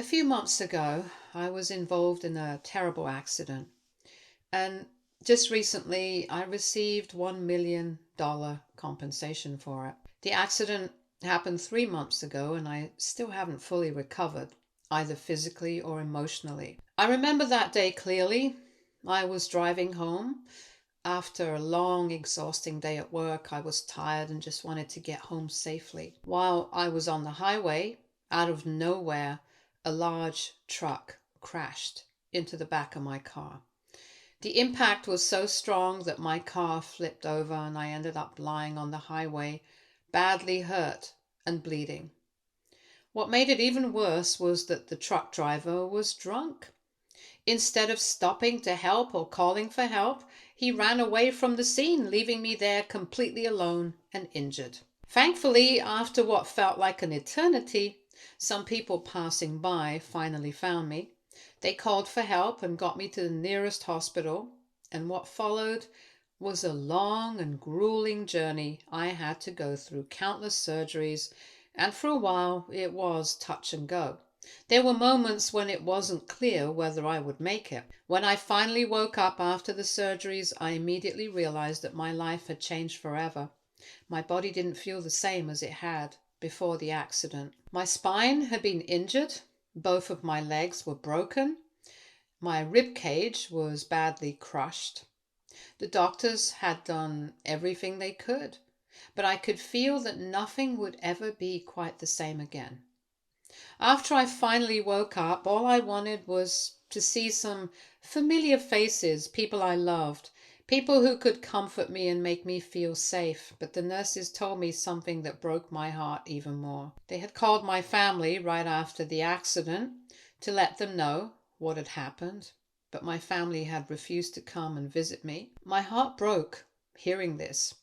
few months ago, I was involved in a terrible accident, and just recently I received $1 million compensation for it. The accident happened 3 months ago, and I still haven't fully recovered, either physically or emotionally. I remember that day clearly. I was driving home. After a long, exhausting day at work, I was tired and just wanted to get home safely. While I was on the highway, out of nowhere, a large truck crashed into the back of my car. The impact was so strong that my car flipped over and I ended up lying on the highway, badly hurt and bleeding. What made it even worse was that the truck driver was drunk. Instead of stopping to help or calling for help, he ran away from the scene, leaving me there completely alone and injured. Thankfully, after what felt like an eternity, some people passing by finally found me. They called for help and got me to the nearest hospital, and what followed was a long and grueling journey. I had to go through countless surgeries, and for a while it was touch and go. There were moments when it wasn't clear whether I would make it. When I finally woke up after the surgeries, I immediately realized that my life had changed forever. My body didn't feel the same as it had before the accident. My spine had been injured, both of my legs were broken, my rib cage was badly crushed. The doctors had done everything they could, but I could feel that nothing would ever be quite the same again. After I finally woke up, all I wanted was to see some familiar faces, people I loved, people who could comfort me and make me feel safe. But the nurses told me something that broke my heart even more. They had called my family right after the accident to let them know what had happened, but my family had refused to come and visit me. My heart broke hearing this.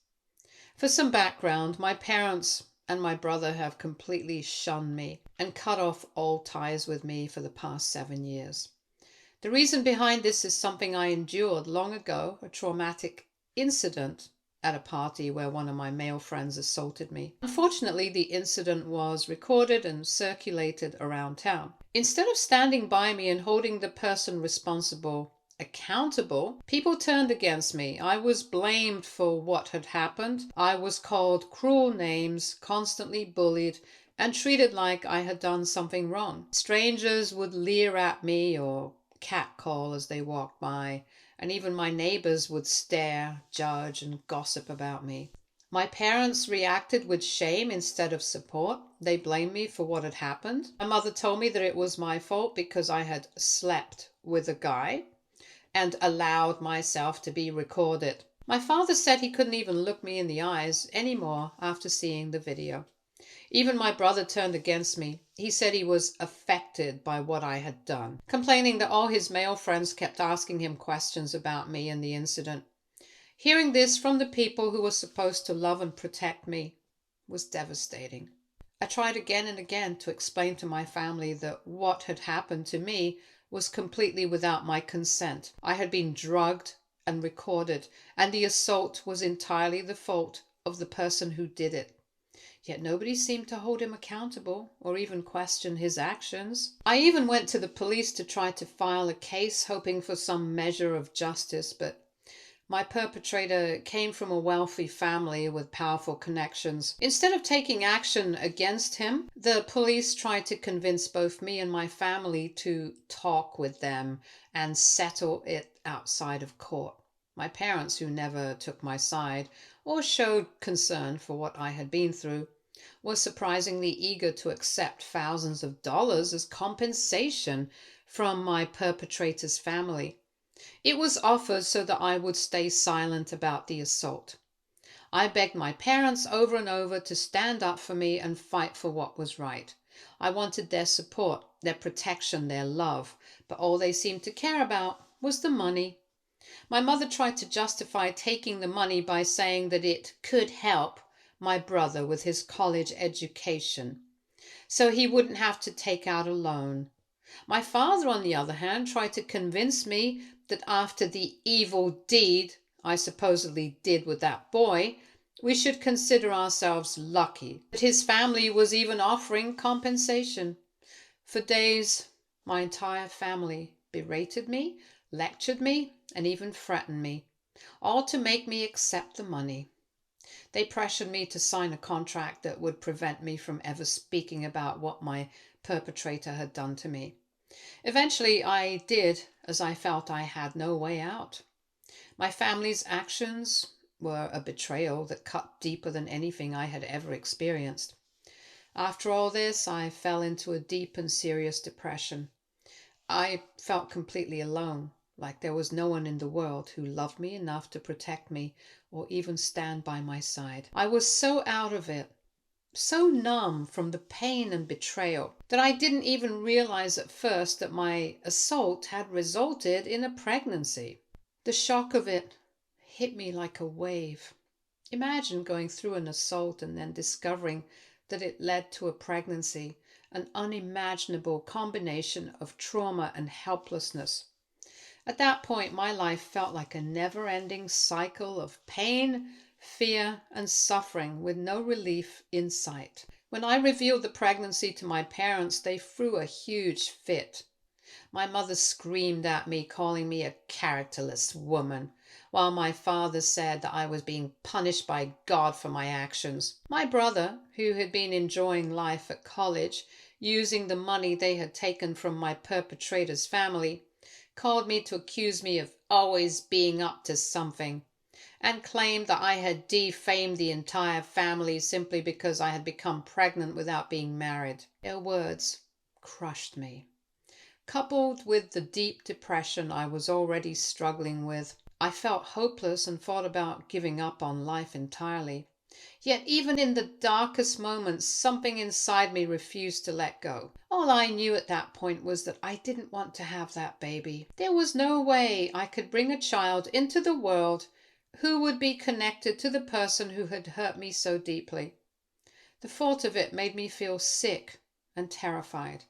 For some background, my parents and my brother have completely shunned me and cut off all ties with me for the past 7 years. The reason behind this is something I endured long ago, a traumatic incident at a party where one of my male friends assaulted me. Unfortunately, the incident was recorded and circulated around town. Instead of standing by me and holding the person responsible accountable, people turned against me. I was blamed for what had happened. I was called cruel names, constantly bullied, and treated like I had done something wrong. Strangers would leer at me or catcall as they walked by, and even my neighbors would stare, judge, and gossip about me. My parents reacted with shame instead of support. They blamed me for what had happened. My mother told me that it was my fault because I had slept with a guy and allowed myself to be recorded. My father said he couldn't even look me in the eyes anymore after seeing the video. Even my brother turned against me. He said he was affected by what I had done, complaining that all his male friends kept asking him questions about me and the incident. Hearing this from the people who were supposed to love and protect me was devastating. I tried again and again to explain to my family that what had happened to me was completely without my consent. I had been drugged and recorded, and the assault was entirely the fault of the person who did it. Yet nobody seemed to hold him accountable or even question his actions. I even went to the police to try to file a case, hoping for some measure of justice, but my perpetrator came from a wealthy family with powerful connections. Instead of taking action against him, the police tried to convince both me and my family to talk with them and settle it outside of court. My parents, who never took my side or showed concern for what I had been through, were surprisingly eager to accept thousands of dollars as compensation from my perpetrator's family. It was offered so that I would stay silent about the assault. I begged my parents over and over to stand up for me and fight for what was right. I wanted their support, their protection, their love, but all they seemed to care about was the money. My mother tried to justify taking the money by saying that it could help my brother with his college education, so he wouldn't have to take out a loan. My father, on the other hand, tried to convince me that after the evil deed I supposedly did with that boy, we should consider ourselves lucky that his family was even offering compensation. For days, My entire family berated me, lectured me, and even threatened me, all to make me accept the money. They pressured me to sign a contract that would prevent me from ever speaking about what my perpetrator had done to me. Eventually, I did, as I felt I had no way out. My family's actions were a betrayal that cut deeper than anything I had ever experienced. After all this, I fell into a deep and serious depression. I felt completely alone, like there was no one in the world who loved me enough to protect me or even stand by my side. I was so out of it, so numb from the pain and betrayal, that I didn't even realize at first that my assault had resulted in a pregnancy. The shock of it hit me like a wave. Imagine going through an assault and then discovering that it led to a pregnancy, an unimaginable combination of trauma and helplessness. At that point, my life felt like a never-ending cycle of pain, fear, and suffering with no relief in sight. When I revealed the pregnancy to my parents, they threw a huge fit. My mother screamed at me, calling me a characterless woman, while my father said that I was being punished by God for my actions. My brother, who had been enjoying life at college, using the money they had taken from my perpetrator's family, called me to accuse me of always being up to something, and claimed that I had defamed the entire family simply because I had become pregnant without being married. Their words crushed me. Coupled with the deep depression I was already struggling with, I felt hopeless and thought about giving up on life entirely. Yet even in the darkest moments, something inside me refused to let go. All I knew at that point was that I didn't want to have that baby. There was no way I could bring a child into the world who would be connected to the person who had hurt me so deeply. The thought of it made me feel sick and terrified.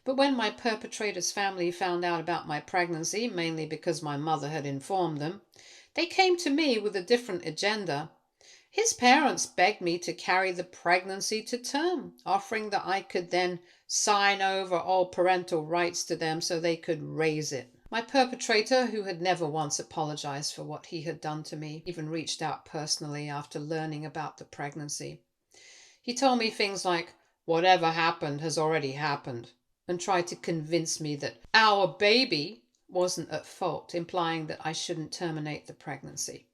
But when my perpetrator's family found out about my pregnancy, mainly because my mother had informed them, they came to me with a different agenda. His parents begged me to carry the pregnancy to term, offering that I could then sign over all parental rights to them so they could raise it. My perpetrator, who had never once apologized for what he had done to me, even reached out personally after learning about the pregnancy. He told me things like, "Whatever happened has already happened," and tried to convince me that our baby wasn't at fault, implying that I shouldn't terminate the pregnancy.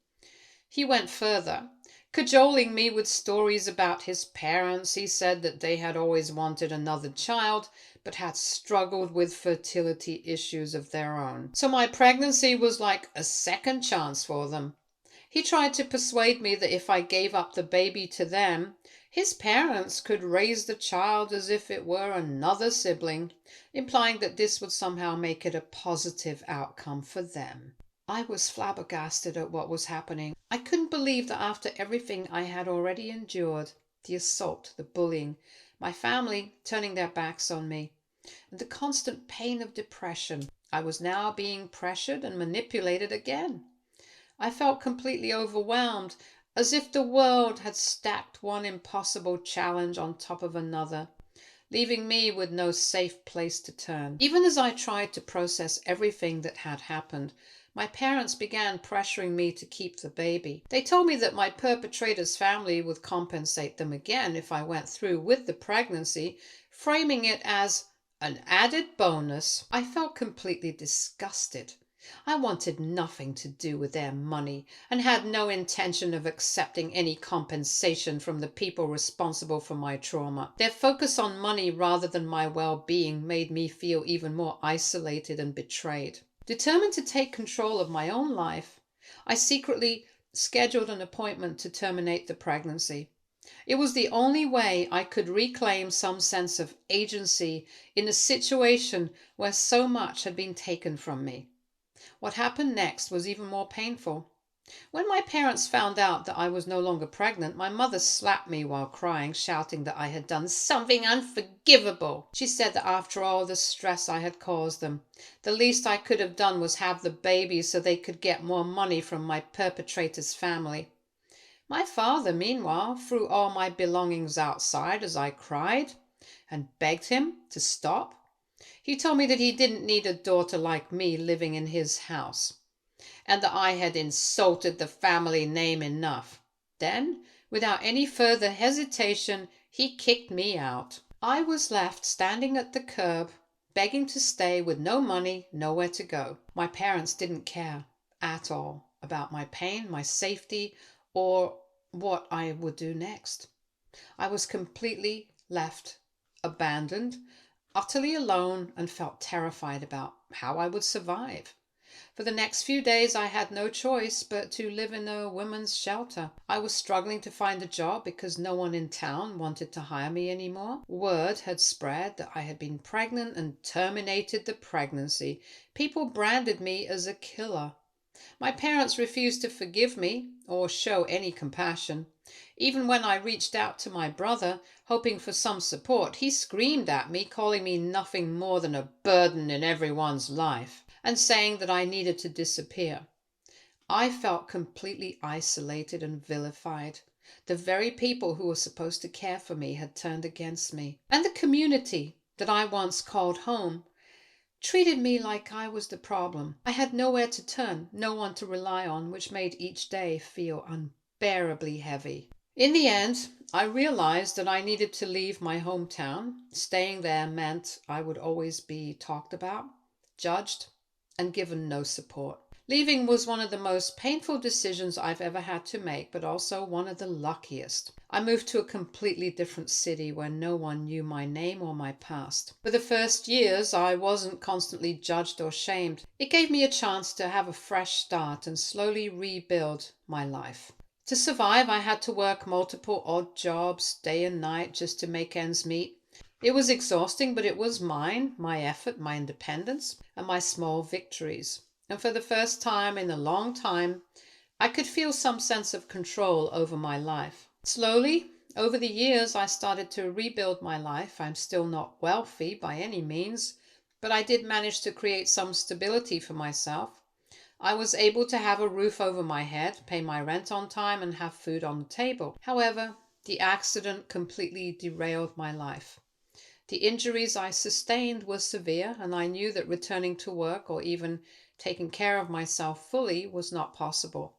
He went further, cajoling me with stories about his parents. He said that they had always wanted another child, but had struggled with fertility issues of their own. So my pregnancy was like a second chance for them. He tried to persuade me that if I gave up the baby to them, his parents could raise the child as if it were another sibling, implying that this would somehow make it a positive outcome for them. I was flabbergasted at what was happening. I couldn't believe that after everything I had already endured, the assault, the bullying, my family turning their backs on me, and the constant pain of depression, I was now being pressured and manipulated again. I felt completely overwhelmed, as if the world had stacked one impossible challenge on top of another, leaving me with no safe place to turn. Even as I tried to process everything that had happened, my parents began pressuring me to keep the baby. They told me that my perpetrator's family would compensate them again if I went through with the pregnancy, framing it as an added bonus. I felt completely disgusted. I wanted nothing to do with their money and had no intention of accepting any compensation from the people responsible for my trauma. Their focus on money rather than my well-being made me feel even more isolated and betrayed. Determined to take control of my own life, I secretly scheduled an appointment to terminate the pregnancy. It was the only way I could reclaim some sense of agency in a situation where so much had been taken from me. What happened next was even more painful. When my parents found out that I was no longer pregnant, my mother slapped me while crying, shouting that I had done something unforgivable. She said that after all the stress I had caused them, the least I could have done was have the baby so they could get more money from my perpetrator's family. My father, meanwhile, threw all my belongings outside as I cried and begged him to stop. He told me that he didn't need a daughter like me living in his house, and that I had insulted the family name enough. Then, without any further hesitation, he kicked me out. I was left standing at the curb, begging to stay with no money, nowhere to go. My parents didn't care at all about my pain, my safety, or what I would do next. I was completely left abandoned, utterly alone, and felt terrified about how I would survive. For the next few days, I had no choice but to live in a women's shelter. I was struggling to find a job because no one in town wanted to hire me anymore. Word had spread that I had been pregnant and terminated the pregnancy. People branded me as a killer. My parents refused to forgive me or show any compassion. Even when I reached out to my brother, hoping for some support, he screamed at me, calling me nothing more than a burden in everyone's life, and saying that I needed to disappear. I felt completely isolated and vilified. The very people who were supposed to care for me had turned against me. And the community that I once called home treated me like I was the problem. I had nowhere to turn, no one to rely on, which made each day feel unbearably heavy. In the end, I realized that I needed to leave my hometown. Staying there meant I would always be talked about, judged, and given no support. Leaving was one of the most painful decisions I've ever had to make, but also one of the luckiest. I moved to a completely different city where no one knew my name or my past. For the first years, I wasn't constantly judged or shamed. It gave me a chance to have a fresh start and slowly rebuild my life. To survive, I had to work multiple odd jobs, day and night, just to make ends meet. It was exhausting, but it was mine, my effort, my independence, and my small victories. And for the first time in a long time, I could feel some sense of control over my life. Slowly, over the years, I started to rebuild my life. I'm still not wealthy by any means, but I did manage to create some stability for myself. I was able to have a roof over my head, pay my rent on time, and have food on the table. However, the accident completely derailed my life. The injuries I sustained were severe, and I knew that returning to work or even taking care of myself fully was not possible.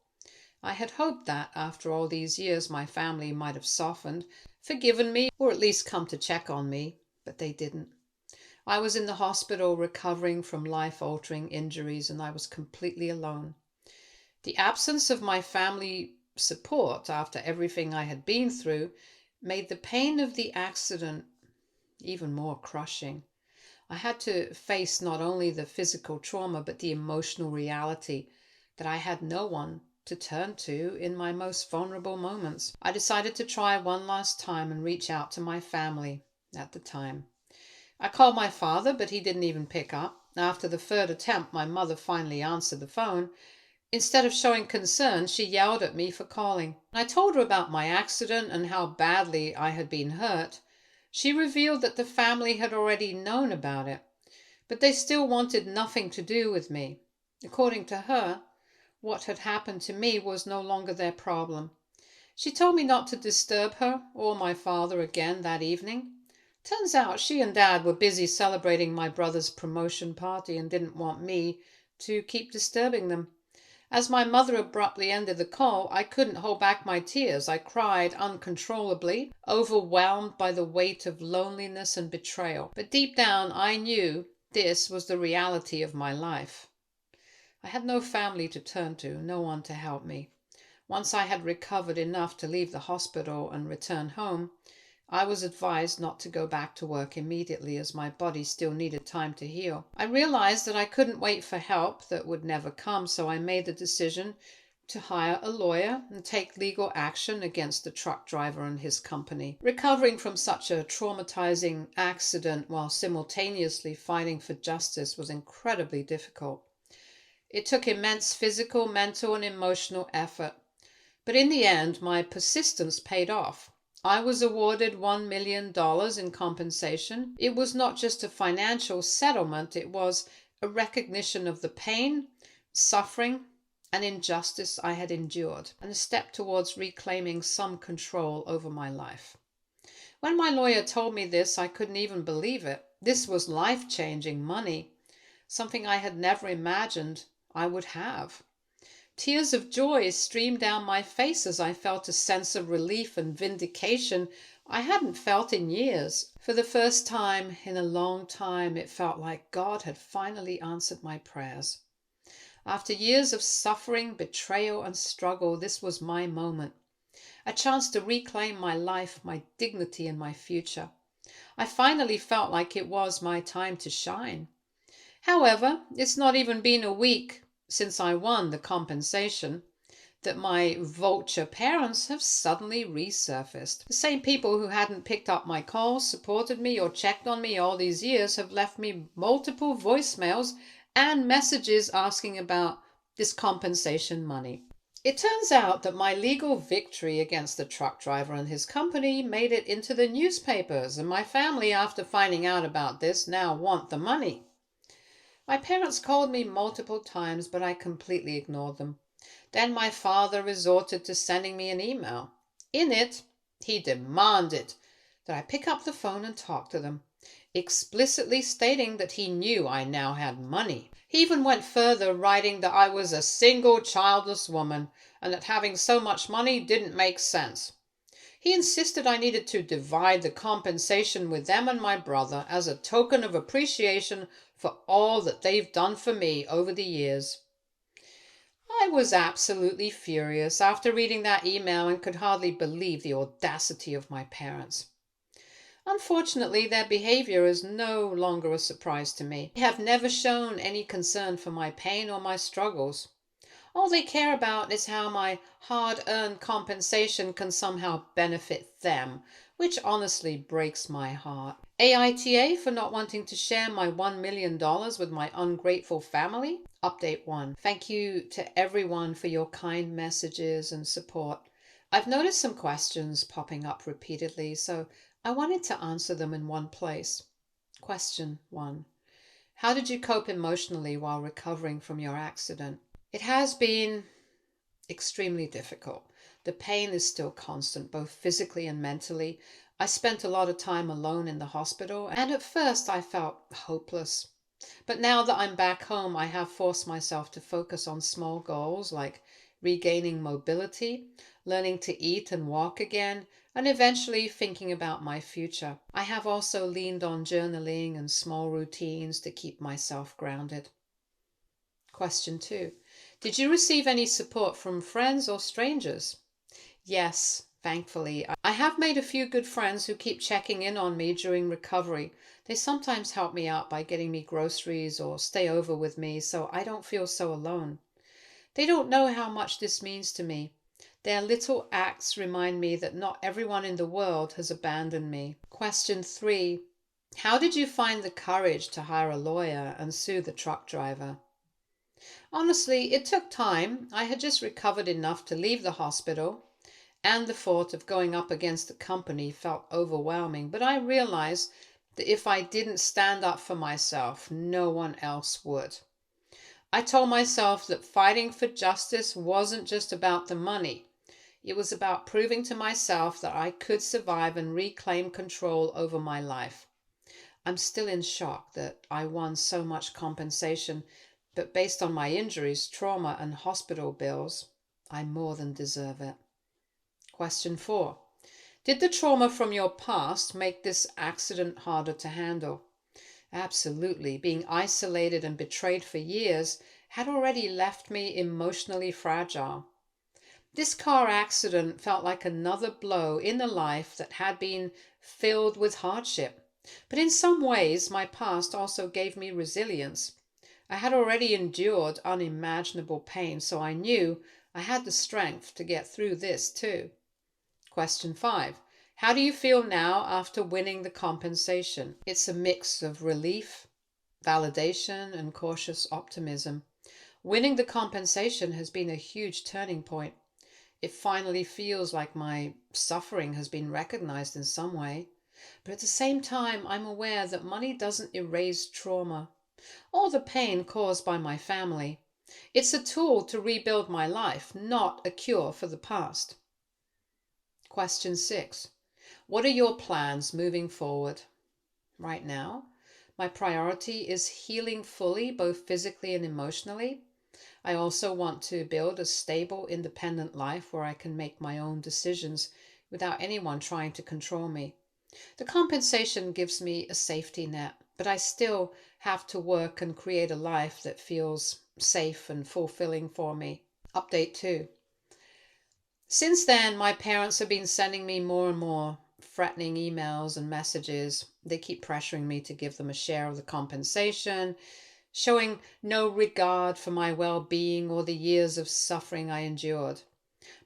I had hoped that, after all these years, my family might have softened, forgiven me, or at least come to check on me, but they didn't. I was in the hospital recovering from life-altering injuries, and I was completely alone. The absence of my family support after everything I had been through made the pain of the accident even more crushing. I had to face not only the physical trauma, but the emotional reality that I had no one to turn to in my most vulnerable moments. I decided to try one last time and reach out to my family at the time. I called my father, but he didn't even pick up. After the third attempt, my mother finally answered the phone. Instead of showing concern, she yelled at me for calling. I told her about my accident and how badly I had been hurt. She revealed that the family had already known about it, but they still wanted nothing to do with me. According to her, what had happened to me was no longer their problem. She told me not to disturb her or my father again that evening. Turns out she and Dad were busy celebrating my brother's promotion party and didn't want me to keep disturbing them. As my mother abruptly ended the call, I couldn't hold back my tears. I cried uncontrollably, overwhelmed by the weight of loneliness and betrayal. But deep down, I knew this was the reality of my life. I had no family to turn to, no one to help me. Once I had recovered enough to leave the hospital and return home, I was advised not to go back to work immediately as my body still needed time to heal. I realized that I couldn't wait for help that would never come, so I made the decision to hire a lawyer and take legal action against the truck driver and his company. Recovering from such a traumatizing accident while simultaneously fighting for justice was incredibly difficult. It took immense physical, mental, and emotional effort. But in the end, my persistence paid off. I was awarded $1 million in compensation. It was not just a financial settlement, it was a recognition of the pain, suffering, and injustice I had endured, and a step towards reclaiming some control over my life. When my lawyer told me this, I couldn't even believe it. this was life-changing money, something I had never imagined I would have. Tears of joy streamed down my face as I felt a sense of relief and vindication I hadn't felt in years. For the first time in a long time, it felt like God had finally answered my prayers. After years of suffering, betrayal, and struggle, this was my moment. A chance to reclaim my life, my dignity, and my future. I finally felt like it was my time to shine. However, it's not even been a week since I won the compensation that my vulture parents have suddenly resurfaced. The same people who hadn't picked up my calls, supported me, or checked on me all these years have left me multiple voicemails and messages asking about this compensation money. It turns out that my legal victory against the truck driver and his company made it into the newspapers, and my family, after finding out about this, now want the money. My parents called me multiple times, but I completely ignored them. Then my father resorted to sending me an email. In it, he demanded that I pick up the phone and talk to them, explicitly stating that he knew I now had money. He even went further, writing that I was a single childless woman and that having so much money didn't make sense. He insisted I needed to divide the compensation with them and my brother as a token of appreciation for all that they've done for me over the years. I was absolutely furious after reading that email and could hardly believe the audacity of my parents. Unfortunately, their behavior is no longer a surprise to me. They have never shown any concern for my pain or my struggles. All they care about is how my hard-earned compensation can somehow benefit them, which honestly breaks my heart. AITA for not wanting to share my $1 million with my ungrateful family? Update 1. Thank you to everyone for your kind messages and support. I've noticed some questions popping up repeatedly, so I wanted to answer them in one place. Question 1. How did you cope emotionally while recovering from your accident? It has been extremely difficult. The pain is still constant, both physically and mentally. I spent a lot of time alone in the hospital, and at first I felt hopeless. But now that I'm back home, I have forced myself to focus on small goals like regaining mobility, learning to eat and walk again, and eventually thinking about my future. I have also leaned on journaling and small routines to keep myself grounded. Question 2. Did you receive any support from friends or strangers? Yes, thankfully. I have made a few good friends who keep checking in on me during recovery. They sometimes help me out by getting me groceries or stay over with me so I don't feel so alone. They don't know how much this means to me. Their little acts remind me that not everyone in the world has abandoned me. Question 3. How did you find the courage to hire a lawyer and sue the truck driver? Honestly, it took time. I had just recovered enough to leave the hospital, and the thought of going up against the company felt overwhelming, but I realized that if I didn't stand up for myself, no one else would. I told myself that fighting for justice wasn't just about the money. It was about proving to myself that I could survive and reclaim control over my life. I'm still in shock that I won so much compensation, but based on my injuries, trauma, and hospital bills, I more than deserve it. Question 4. Did the trauma from your past make this accident harder to handle? Absolutely. Being isolated and betrayed for years had already left me emotionally fragile. This car accident felt like another blow in a life that had been filled with hardship. But in some ways, my past also gave me resilience. I had already endured unimaginable pain, so I knew I had the strength to get through this too. Question 5. How do you feel now after winning the compensation? It's a mix of relief, validation, and cautious optimism. Winning the compensation has been a huge turning point. It finally feels like my suffering has been recognized in some way. But at the same time, I'm aware that money doesn't erase trauma or the pain caused by my family. It's a tool to rebuild my life, not a cure for the past. Question 6. What are your plans moving forward? Right now, My priority is healing fully, both physically and emotionally. I also want to build a stable, independent life where I can make my own decisions without anyone trying to control me. The compensation gives me a safety net, but I still have to work and create a life that feels safe and fulfilling for me. Update 2. Since then, my parents have been sending me more and more threatening emails and messages. They keep pressuring me to give them a share of the compensation, showing no regard for my well-being or the years of suffering I endured.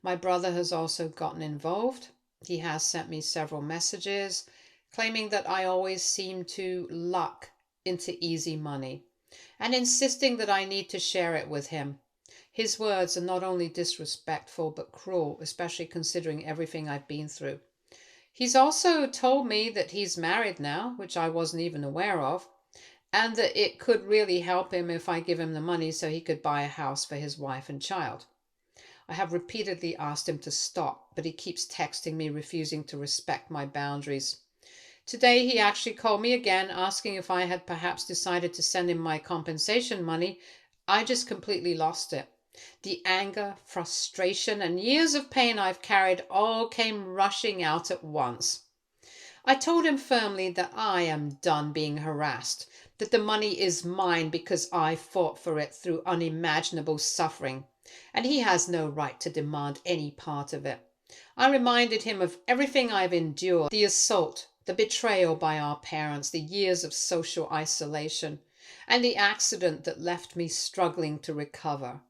My brother has also gotten involved. He has sent me several messages claiming that I always seem to luck into easy money and insisting that I need to share it with him. His words are not only disrespectful but cruel, especially considering everything I've been through. He's also told me that he's married now, which I wasn't even aware of, and that it could really help him if I give him the money so he could buy a house for his wife and child. I have repeatedly asked him to stop, but he keeps texting me, refusing to respect my boundaries. Today he actually called me again, asking if I had perhaps decided to send him my compensation money. I just completely lost it. The anger, frustration, and years of pain I've carried all came rushing out at once. I told him firmly that I am done being harassed, that the money is mine because I fought for it through unimaginable suffering, and he has no right to demand any part of it. I reminded him of everything I've endured, the assault, the betrayal by our parents, the years of social isolation, and the accident that left me struggling to recover.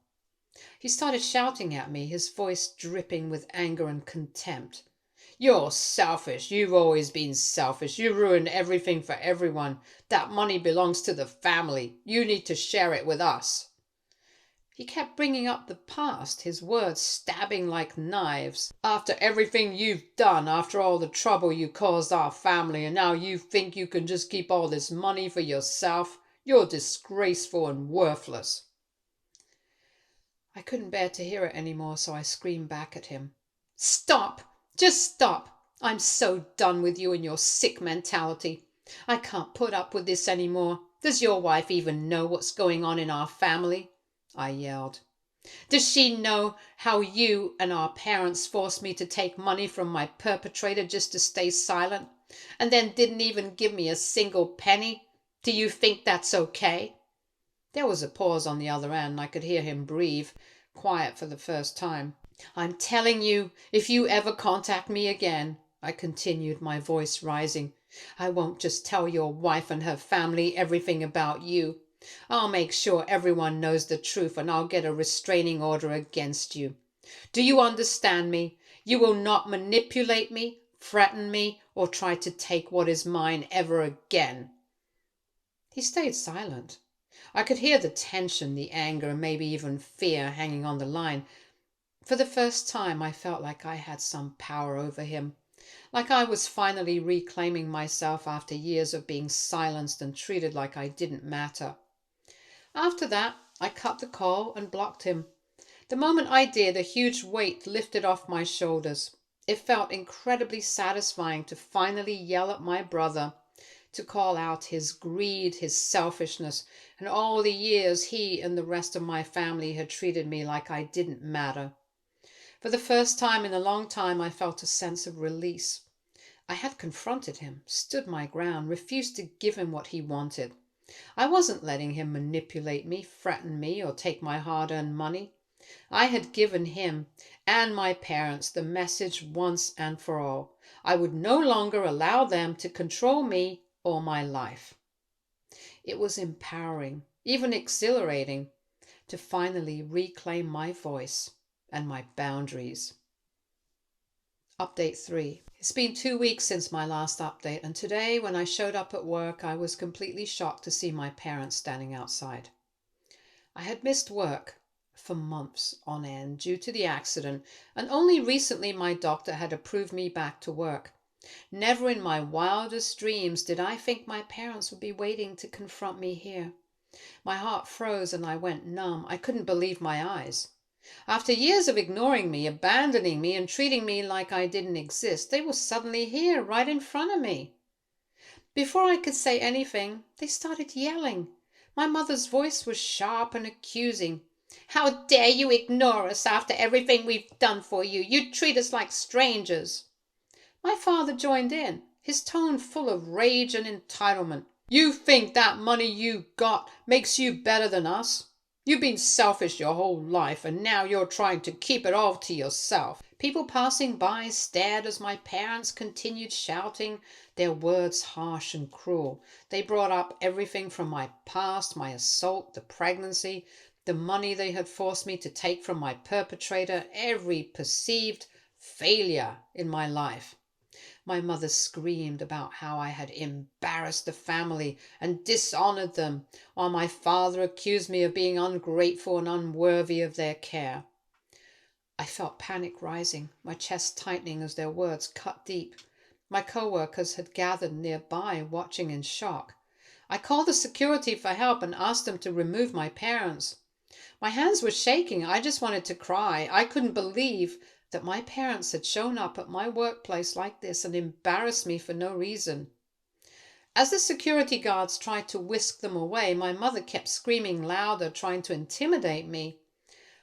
He started shouting at me, his voice dripping with anger and contempt. "You're selfish. You've always been selfish. You ruined everything for everyone. That money belongs to the family. You need to share it with us." He kept bringing up the past, his words stabbing like knives. "After everything you've done, after all the trouble you caused our family, and now you think you can just keep all this money for yourself? You're disgraceful and worthless." I couldn't bear to hear it anymore, so I screamed back at him. "Stop! Just stop! I'm so done with you and your sick mentality. I can't put up with this anymore. Does your wife even know what's going on in our family?" I yelled. "Does she know how you and our parents forced me to take money from my perpetrator just to stay silent, and then didn't even give me a single penny? Do you think that's okay?" There was a pause on the other end, and I could hear him breathe, quiet for the first time. "I'm telling you, if you ever contact me again," I continued, my voice rising, "I won't just tell your wife and her family everything about you. I'll make sure everyone knows the truth, and I'll get a restraining order against you. Do you understand me? You will not manipulate me, threaten me, or try to take what is mine ever again." He stayed silent. I could hear the tension, the anger, and maybe even fear hanging on the line. For the first time, I felt like I had some power over him, like I was finally reclaiming myself after years of being silenced and treated like I didn't matter. After that, I cut the call and blocked him. The moment I did, a huge weight lifted off my shoulders. It felt incredibly satisfying to finally yell at my brother, to call out his greed, his selfishness, and all the years he and the rest of my family had treated me like I didn't matter. For the first time in a long time, I felt a sense of release. I had confronted him, stood my ground, refused to give him what he wanted. I wasn't letting him manipulate me, threaten me, or take my hard-earned money. I had given him and my parents the message once and for all. I would no longer allow them to control me or my life. It was empowering, even exhilarating, to finally reclaim my voice and my boundaries. Update 3. It's been 2 weeks since my last update, and today when I showed up at work, I was completely shocked to see my parents standing outside. I had missed work for months on end due to the accident, and only recently my doctor had approved me back to work. Never in my wildest dreams did I think my parents would be waiting to confront me here. My heart froze and I went numb. I couldn't believe my eyes. After years of ignoring me, abandoning me, and treating me like I didn't exist, they were suddenly here, right in front of me. Before I could say anything, they started yelling. My mother's voice was sharp and accusing. "How dare you ignore us after everything we've done for you? You treat us like strangers." My father joined in, his tone full of rage and entitlement. "You think that money you got makes you better than us? You've been selfish your whole life, and now you're trying to keep it all to yourself." People passing by stared as my parents continued shouting, their words harsh and cruel. They brought up everything from my past, my assault, the pregnancy, the money they had forced me to take from my perpetrator, every perceived failure in my life. My mother screamed about how I had embarrassed the family and dishonored them, while my father accused me of being ungrateful and unworthy of their care. I felt panic rising, my chest tightening as their words cut deep. My co-workers had gathered nearby, watching in shock. I called the security for help and asked them to remove my parents. My hands were shaking. I just wanted to cry. I couldn't believe that my parents had shown up at my workplace like this and embarrassed me for no reason. As the security guards tried to whisk them away, my mother kept screaming louder, trying to intimidate me,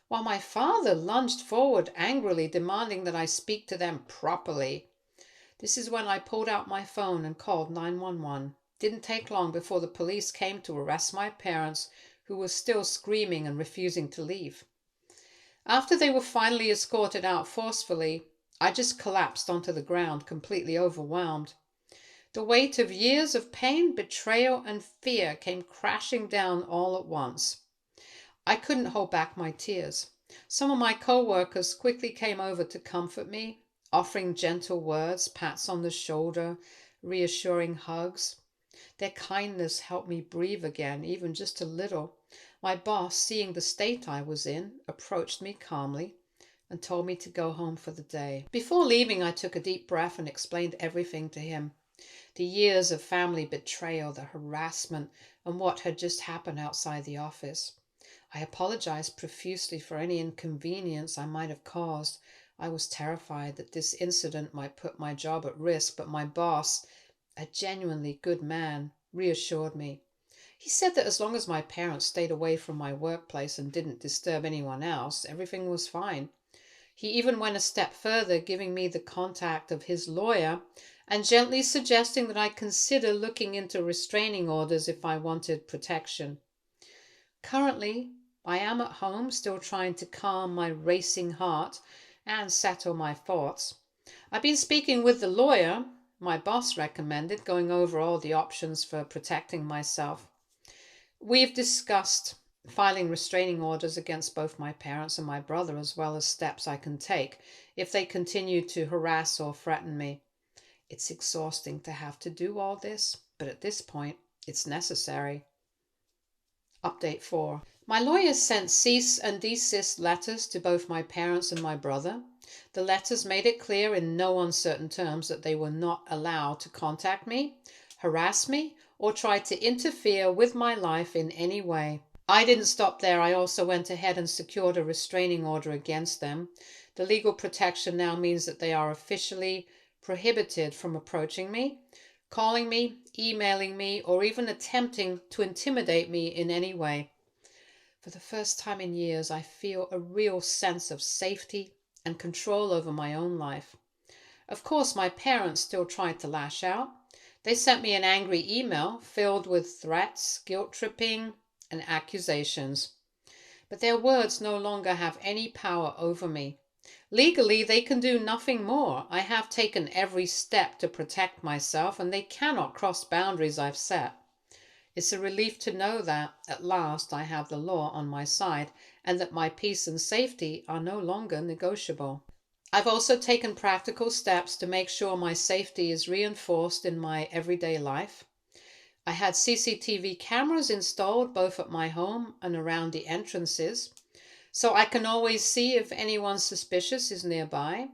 while my father lunged forward angrily, demanding that I speak to them properly. This is when I pulled out my phone and called 911. Didn't take long before the police came to arrest my parents, who were still screaming and refusing to leave. After they were finally escorted out forcefully, I just collapsed onto the ground, completely overwhelmed. The weight of years of pain, betrayal, and fear came crashing down all at once. I couldn't hold back my tears. Some of my co-workers quickly came over to comfort me, offering gentle words, pats on the shoulder, reassuring hugs. Their kindness helped me breathe again, even just a little. My boss, seeing the state I was in, approached me calmly and told me to go home for the day. Before leaving, I took a deep breath and explained everything to him. The years of family betrayal, the harassment, and what had just happened outside the office. I apologized profusely for any inconvenience I might have caused. I was terrified that this incident might put my job at risk, but my boss, a genuinely good man, reassured me. He said that as long as my parents stayed away from my workplace and didn't disturb anyone else, everything was fine. He even went a step further, giving me the contact of his lawyer and gently suggesting that I consider looking into restraining orders if I wanted protection. Currently, I am at home, still trying to calm my racing heart and settle my thoughts. I've been speaking with the lawyer my boss recommended, going over all the options for protecting myself. We've discussed filing restraining orders against both my parents and my brother, as well as steps I can take if they continue to harass or threaten me. It's exhausting to have to do all this, but at this point, it's necessary. Update 4. My lawyer sent cease and desist letters to both my parents and my brother. The letters made it clear in no uncertain terms that they were not allowed to contact me, harass me, or try to interfere with my life in any way. I didn't stop there. I also went ahead and secured a restraining order against them. The legal protection now means that they are officially prohibited from approaching me, calling me, emailing me, or even attempting to intimidate me in any way. For the first time in years, I feel a real sense of safety and control over my own life. Of course, my parents still tried to lash out. They sent me an angry email filled with threats, guilt-tripping, and accusations. But their words no longer have any power over me. Legally, they can do nothing more. I have taken every step to protect myself, and they cannot cross boundaries I've set. It's a relief to know that, at last, I have the law on my side, and that my peace and safety are no longer negotiable. I've also taken practical steps to make sure my safety is reinforced in my everyday life. I had CCTV cameras installed both at my home and around the entrances, so I can always see if anyone suspicious is nearby.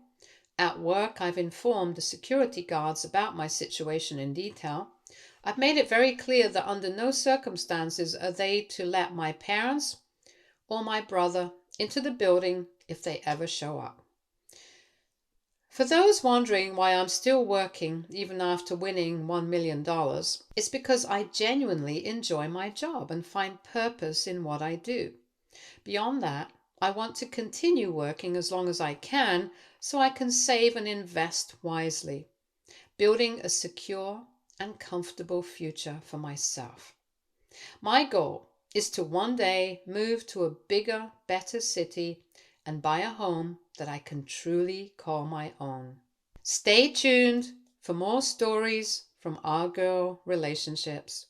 At work, I've informed the security guards about my situation in detail. I've made it very clear that under no circumstances are they to let my parents or my brother into the building if they ever show up. For those wondering why I'm still working even after winning $1 million, it's because I genuinely enjoy my job and find purpose in what I do. Beyond that, I want to continue working as long as I can so I can save and invest wisely, building a secure and comfortable future for myself. My goal is to one day move to a bigger, better city and buy a home that I can truly call my own. Stay tuned for more stories from our girl relationships.